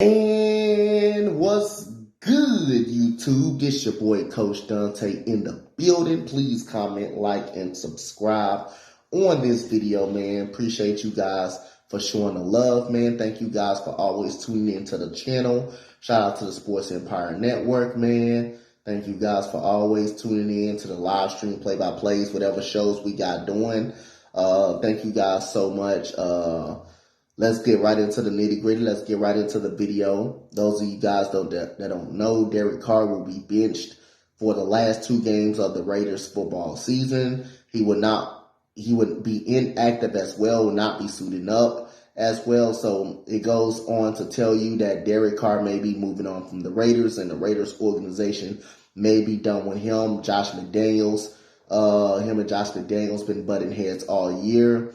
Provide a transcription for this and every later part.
And what's good, YouTube? This your boy, Coach Donte, in the building. Please comment, like, and subscribe on this video, man. Appreciate you guys for showing the love, man. Thank you guys for always tuning into the channel. Shout out to the Sports Empire Network, man. Thank you guys for always tuning in to the live stream play-by-plays, whatever shows we got doing. Thank you guys so much. Let's get right into the nitty-gritty. Let's get right into the video. Those of you guys that don't know, Derek Carr will be benched for the last 2 games of the Raiders football season. He would be inactive as well, will not be suiting up as well. So it goes on to tell you that Derek Carr may be moving on from the Raiders, and the Raiders organization may be done with him. Him and Josh McDaniels been butting heads all year.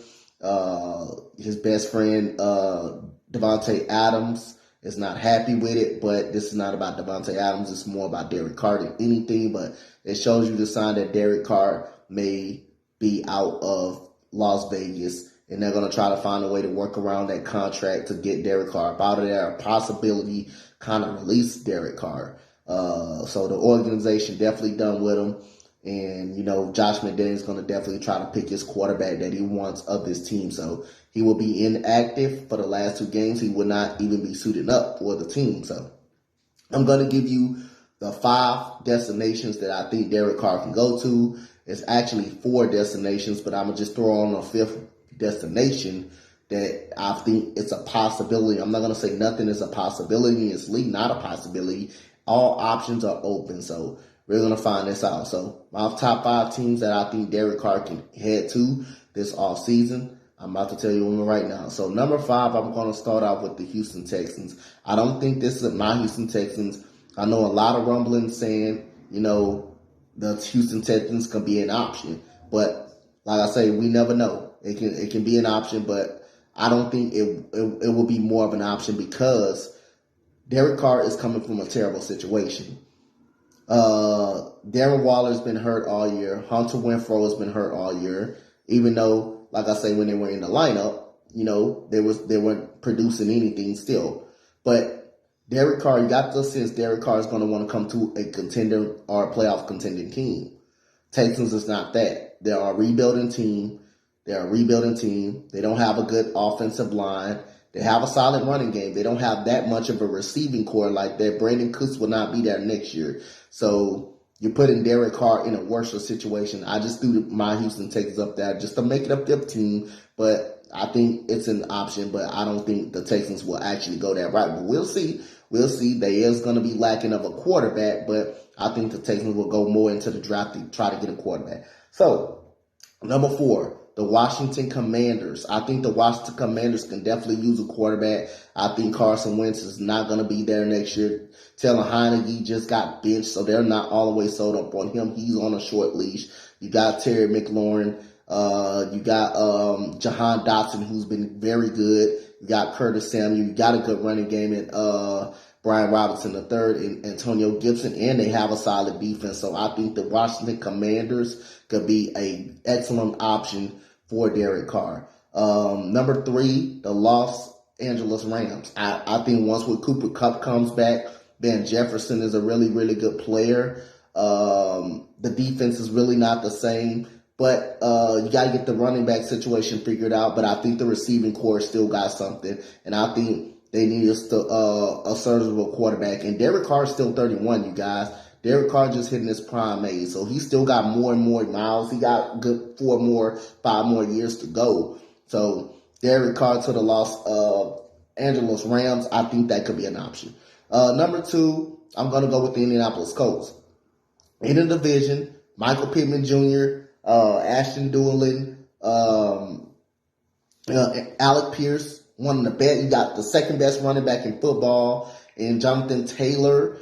His best friend, Davante Adams, is not happy with it, but this is not about Davante Adams. It's more about Derek Carr than anything, but it shows you the sign that Derek Carr may be out of Las Vegas, and they're going to try to find a way to work around that contract to get Derek Carr out of there, a possibility kind of release Derek Carr. So the organization definitely done with him. And, Josh McDaniels is going to definitely try to pick his quarterback that he wants of this team. So he will be inactive for the last 2 games. He will not even be suited up for the team. So I'm going to give you the 5 destinations that I think Derek Carr can go to. It's actually 4 destinations, but I'm going to just throw on a 5th destination that I think it's a possibility. I'm not going to say nothing is a possibility. It's not a possibility. All options are open. So we're going to find this out. So my top 5 teams that I think Derek Carr can head to this offseason, I'm about to tell you them right now. So number 5, I'm going to start off with the Houston Texans. I don't think this is my Houston Texans. I know a lot of rumblings saying, the Houston Texans can be an option. But like I say, we never know. It can be an option, but I don't think it will be more of an option because Derek Carr is coming from a terrible situation. Darren Waller's been hurt all year. Hunter Renfrow has been hurt all year. Even though, like I say, when they were in the lineup, they weren't producing anything still. But Derek Carr, you got the sense Derek Carr is going to want to come to a contender or a playoff contending team. Texans is not that. They are a rebuilding team. They don't have a good offensive line. They have a solid running game. They don't have that much of a receiving core like that. Brandon Cooks will not be there next year. So you're putting Derek Carr in a worse situation. I just threw my Houston Texans up there just to make it up their team. But I think it's an option, but I don't think the Texans will actually go that route. But we'll see. There is going to be lacking of a quarterback, but I think the Texans will go more into the draft to try to get a quarterback. So number 4. The Washington Commanders. I think the Washington Commanders can definitely use a quarterback. I think Carson Wentz is not going to be there next year. Taylor Heineke just got benched, so they're not all the way sold up on him. He's on a short leash. You got Terry McLaurin. You got Jahan Dotson, who's been very good. You got Curtis Samuel. You got a good running game at Brian Robinson III and Antonio Gibson, and they have a solid defense. So I think the Washington Commanders could be an excellent option for Derek Carr. Number 3, the Los Angeles Rams. I think once when Cooper Kupp comes back, Ben Jefferson is a really, really good player. The defense is really not the same, but you got to get the running back situation figured out. But I think the receiving core still got something, and I think they need a serviceable quarterback. And Derek Carr is still 31, you guys. Derek Carr just hitting his prime age, so he still got more and more miles. He got good 5 more years to go. So Derek Carr to the Los Angeles Rams, I think that could be an option. Number 2, I'm going to go with the Indianapolis Colts. In the division, Michael Pittman Jr., Ashton Doolin, Alec Pierce, one of the best. You got the second best running back in football, and Jonathan Taylor.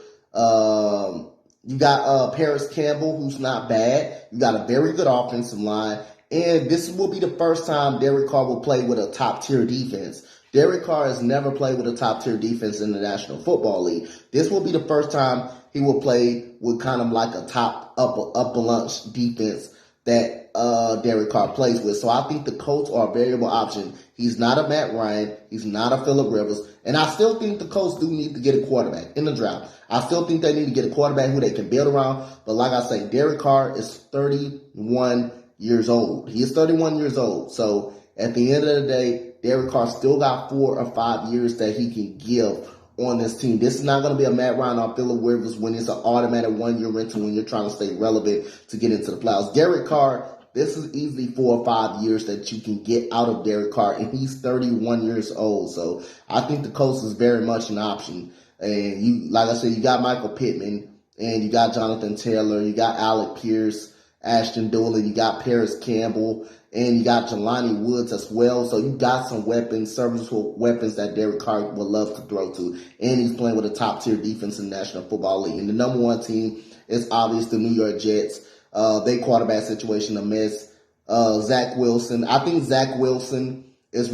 You got Paris Campbell, who's not bad. You got a very good offensive line. And this will be the first time Derek Carr will play with a top-tier defense. Derek Carr has never played with a top-tier defense in the National Football League. This will be the first time he will play with kind of like a top upper lunch defense that Derek Carr plays with. So I think the Colts are a variable option. He's not a Matt Ryan. He's not a Phillip Rivers. And I still think the Colts do need to get a quarterback in the draft. I still think they need to get a quarterback who they can build around. But like I say, Derek Carr is 31 years old. He is 31 years old. So at the end of the day, Derek Carr still got 4 or 5 years that he can give on this team. This is not going to be a Matt Ryan or Phillip Rivers when it's an automatic 1-year rental when you're trying to stay relevant to get into the playoffs. Derek Carr, this is easily 4 or 5 years that you can get out of Derek Carr, and he's 31 years old. So I think the Colts is very much an option. And you, like I said, you got Michael Pittman, and you got Jonathan Taylor, you got Alec Pierce, Ashton Dooley, you got Paris Campbell, and you got Jelani Woods as well. So you got some weapons, serviceable weapons that Derek Carr would love to throw to. And he's playing with a top-tier defense in the National Football League. And the number one team is obvious the New York Jets. Their quarterback situation a mess. Zach Wilson. I think Zach Wilson is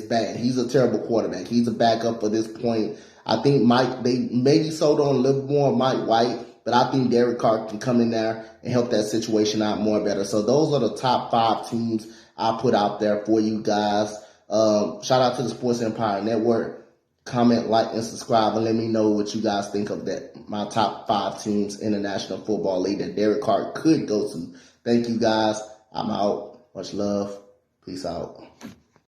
bad. He's a terrible quarterback. He's a backup at this point. I think they maybe sold on a little more Mike White, but I think Derek Carr can come in there and help that situation out more better. So those are the top 5 teams I put out there for you guys. Shout out to the Sports Empire Network. Comment, like, and subscribe, and let me know what you guys think of that. My top 5 teams in the National Football League that Derek Carr could go to. Thank you guys. I'm out. Much love. Peace out.